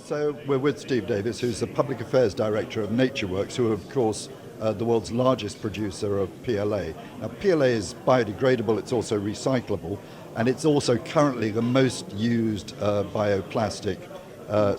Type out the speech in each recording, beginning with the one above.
So we're with Steve Davies, who's the Public Affairs Director of NatureWorks, who are, of course, the world's largest producer of PLA. Now, PLA is biodegradable, it's also recyclable, and it's also currently the most used bioplastic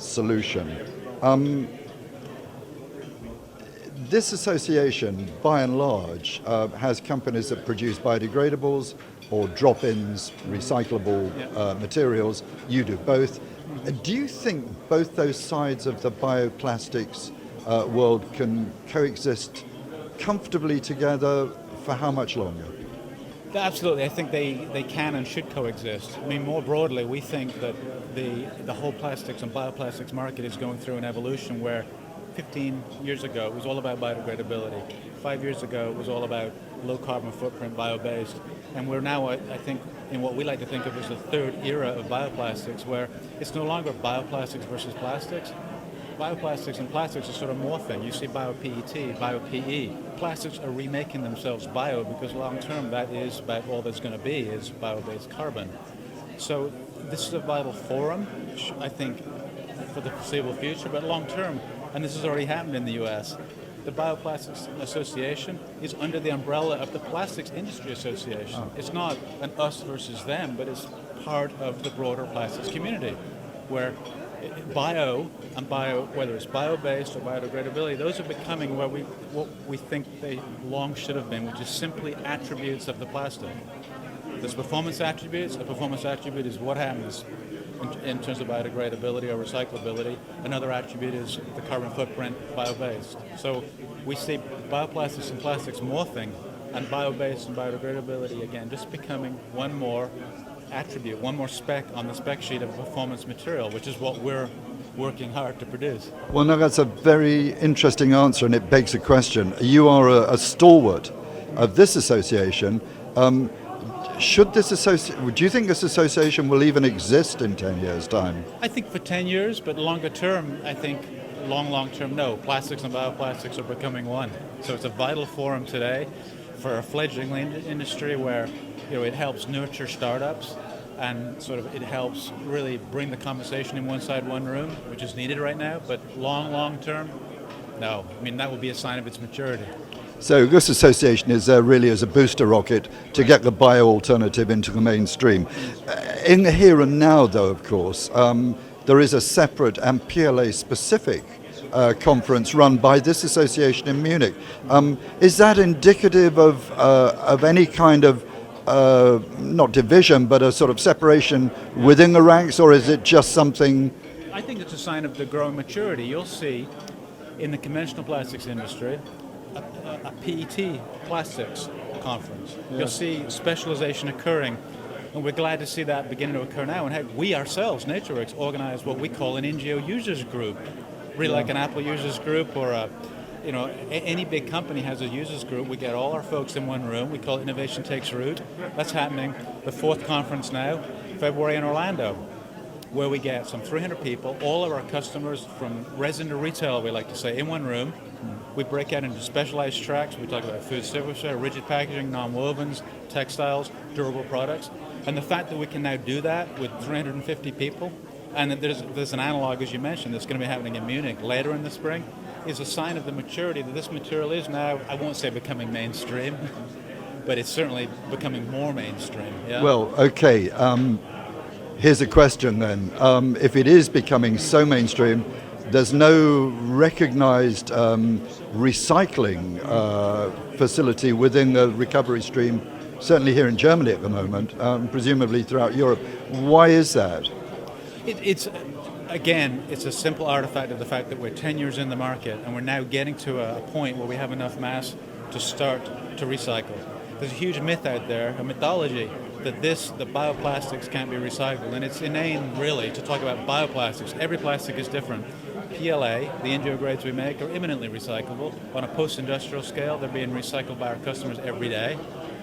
solution. This association, by and large, has companies that produce biodegradables or drop-ins, recyclable materials. You do both. Do you think both those sides of the bioplastics world can coexist comfortably together for how much longer? Absolutely, I think they can and should coexist. I mean, more broadly, we think that the whole plastics and bioplastics market is going through an evolution where 15 years ago it was all about biodegradability. 5 years ago it was all about low carbon footprint, bio-based. And we're now, I think, in what we like to think of as the third era of bioplastics, where it's no longer bioplastics versus plastics. Bioplastics and plastics are sort of morphing. You see bio-PET, bio-PE. Plastics are remaking themselves bio because long term that is about all there's going to be is bio-based carbon. So this is a vital forum, I think, for the foreseeable future, but long term, and this has already happened in the US, the Bioplastics Association is under the umbrella of the Plastics Industry Association. Oh. It's not an us versus them, but it's part of the broader plastics community, where bio and bio, whether it's bio-based or biodegradability, those are becoming what we think they long should have been, which is simply attributes of the plastic. There's performance attributes. A performance attribute is what happens in terms of biodegradability or recyclability. Another attribute is the carbon footprint, bio-based. So we see bioplastics and plastics morphing, and bio-based and biodegradability, again, just becoming one more attribute, one more spec on the spec sheet of a performance material, which is what we're working hard to produce. Well, no, that's a very interesting answer, and it begs a question. You are a stalwart of this association. Do you think this association will even exist in 10 years' time? I think for 10 years, but longer term, I think long term, no. Plastics and bioplastics are becoming one. So it's a vital forum today for a fledgling industry where it helps nurture startups and sort of it helps really bring the conversation in one side, one room, which is needed right now. But long term, no. I mean, that will be a sign of its maturity. So this association is there really as a booster rocket to get the bio alternative into the mainstream. In the here and now, though, of course, there is a separate and PLA-specific conference run by this association in Munich. Is that indicative of any kind of, not division, but a sort of separation within the ranks, or is it just something? I think it's a sign of the growing maturity. You'll see in the conventional plastics industry, a PET plastics conference. Yeah. You'll see specialization occurring, and we're glad to see that beginning to occur now. And heck, we ourselves, NatureWorks, organize what we call an NGO users group, really like an Apple users group or any big company has a users group. We get all our folks in one room. We call it Innovation Takes Root. That's happening, the fourth conference now, February in Orlando, where we get some 300 people, all of our customers from resin to retail, we like to say, in one room. We break out into specialized tracks. We talk about food service, rigid packaging, non-wovens, textiles, durable products. And the fact that we can now do that with 350 people, and that there's an analog, as you mentioned, that's going to be happening in Munich later in the spring, is a sign of the maturity that this material is now, I won't say becoming mainstream, but it's certainly becoming more mainstream. Yeah? Well, okay. Here's a question then. If it is becoming so mainstream, there's no recognized recycling facility within the recovery stream, certainly here in Germany at the moment, presumably throughout Europe. Why is that? It's a simple artifact of the fact that we're 10 years in the market and we're now getting to a point where we have enough mass to start to recycle. There's a huge myth out there, a mythology, that the bioplastics can't be recycled, and it's inane really to talk about bioplastics. Every plastic is different. PLA, the NGO grades we make, are imminently recyclable. On a post-industrial scale, they're being recycled by our customers every day.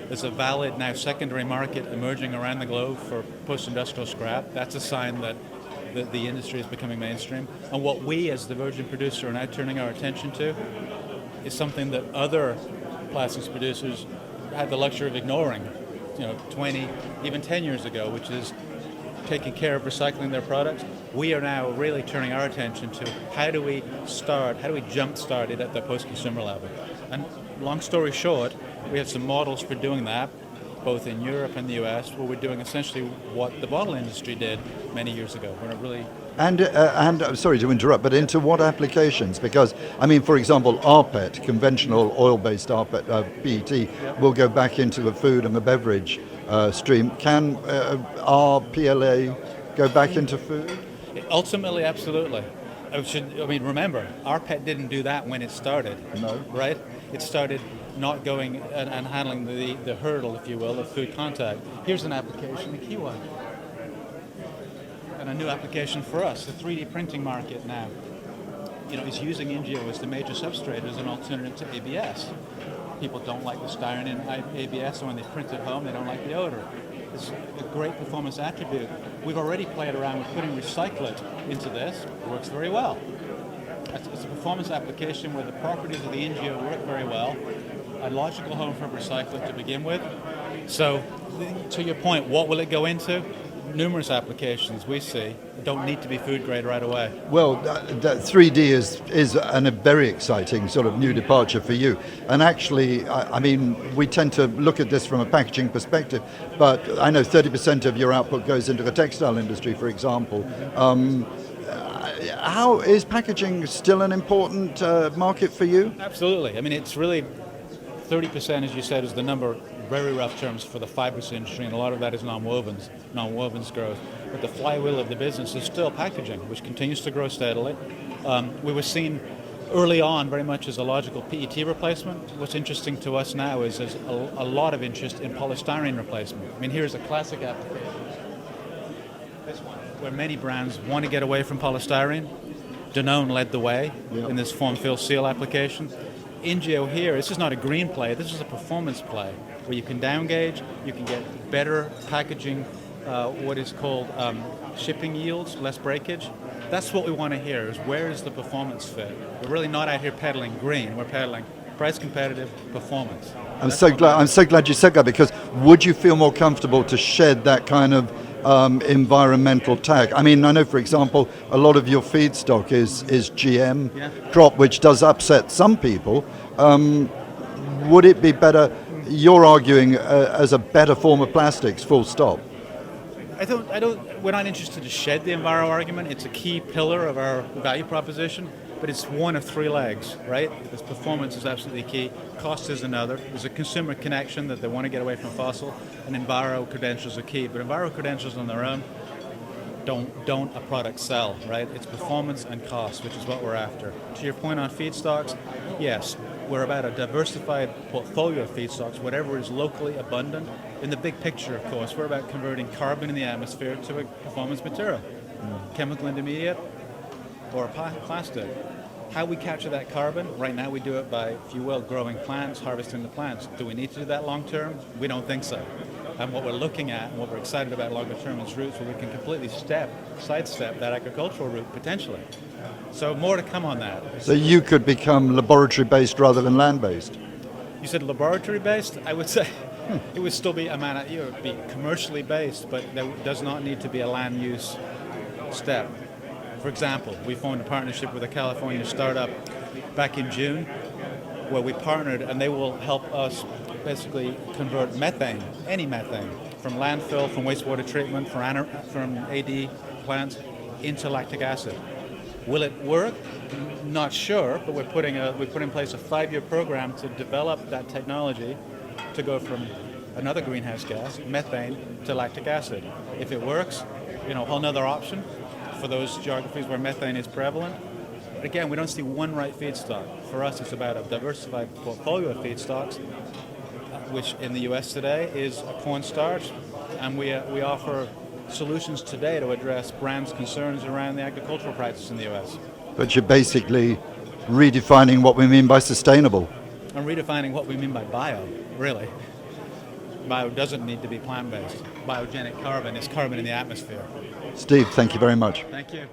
There's a valid now secondary market emerging around the globe for post-industrial scrap. That's a sign that the industry is becoming mainstream. And what we as the virgin producer are now turning our attention to is something that other plastics producers had the luxury of ignoring, 20, even 10 years ago, which is taking care of recycling their products. We are now really turning our attention to how do we jumpstart it at the post-consumer level. And long story short, we have some models for doing that, both in Europe and the US, where we're doing essentially what the bottle industry did many years ago. We're really And sorry to interrupt, but into what applications? Because, I mean, for example, rPET, conventional oil-based rPET, PET, will go back into the food and the beverage stream. Can our PLA go back into food? ultimately, absolutely. Remember, rPET didn't do that when it started. No. Right? It started not going and handling the hurdle, if you will, of food contact. Here's an application, a key one. And a new application for us, the 3D printing market now, is using NGO as the major substrate as an alternative to ABS. People don't like the styrene in ABS, and when they print at home, they don't like the odor. It's a great performance attribute. We've already played around with putting recyclate into this. It works very well. It's a performance application where the properties of the NGO work very well. A logical home for recyclate to begin with. So, to your point, what will it go into? Numerous applications we see don't need to be food grade right away. Well, 3D is a very exciting sort of new departure for you. And actually, I mean, we tend to look at this from a packaging perspective, but I know 30% of your output goes into the textile industry, for example. How is packaging still an important market for you? Absolutely. I mean, it's really 30%, as you said, is the number, very rough terms, for the fibrous industry, and a lot of that is non-wovens growth. But the flywheel of the business is still packaging, which continues to grow steadily. We were seen early on very much as a logical PET replacement. What's interesting to us now is there's a lot of interest in polystyrene replacement. I mean, here's a classic application. This one, where many brands want to get away from polystyrene. Danone led the way in this form, fill, seal application. NGO here, this is not a green play, this is a performance play, where you can down gauge, you can get better packaging, what is called shipping yields, less breakage. That's what we want to hear, is where is the performance fit? We're really not out here peddling green, we're peddling price competitive performance. I'm so glad you said that, because would you feel more comfortable to shed that kind of environmental tag? I mean, I know, for example, a lot of your feedstock is GM crop, which does upset some people. Would it be better? You're arguing as a better form of plastics, full stop. We're not interested to shed the enviro argument. It's a key pillar of our value proposition, but it's one of three legs, right? This performance is absolutely key. Cost is another. There's a consumer connection that they want to get away from fossil, and enviro credentials are key. But enviro credentials on their own don't a product sell, right? It's performance and cost, which is what we're after. To your point on feedstocks, yes, we're about a diversified portfolio of feedstocks, whatever is locally abundant. In the big picture, of course, we're about converting carbon in the atmosphere to a performance material, chemical intermediate or plastic. How we capture that carbon, right now we do it by, if you will, growing plants, harvesting the plants. Do we need to do that long term? We don't think so. And what we're looking at and what we're excited about longer term is routes where we can completely sidestep that agricultural route potentially. So more to come on that. So you could become laboratory-based rather than land-based? You said laboratory-based? I would say it would still be it would be commercially based, but there does not need to be a land use step. For example, we formed a partnership with a California startup back in June, where we partnered, and they will help us basically convert methane, any methane, from landfill, from wastewater treatment, from AD plants, into lactic acid. Will it work? Not sure, but we put in place a 5-year program to develop that technology to go from another greenhouse gas, methane, to lactic acid. If it works, a whole nother option for those geographies where methane is prevalent. But again, we don't see one right feedstock. For us, it's about a diversified portfolio of feedstocks, which in the U.S. today is a cornstarch, and we offer solutions today to address brands' concerns around the agricultural practices in the U.S. But you're basically redefining what we mean by sustainable. And redefining what we mean by bio, really. Bio doesn't need to be plant-based. Biogenic carbon is carbon in the atmosphere. Steve, thank you very much. Thank you.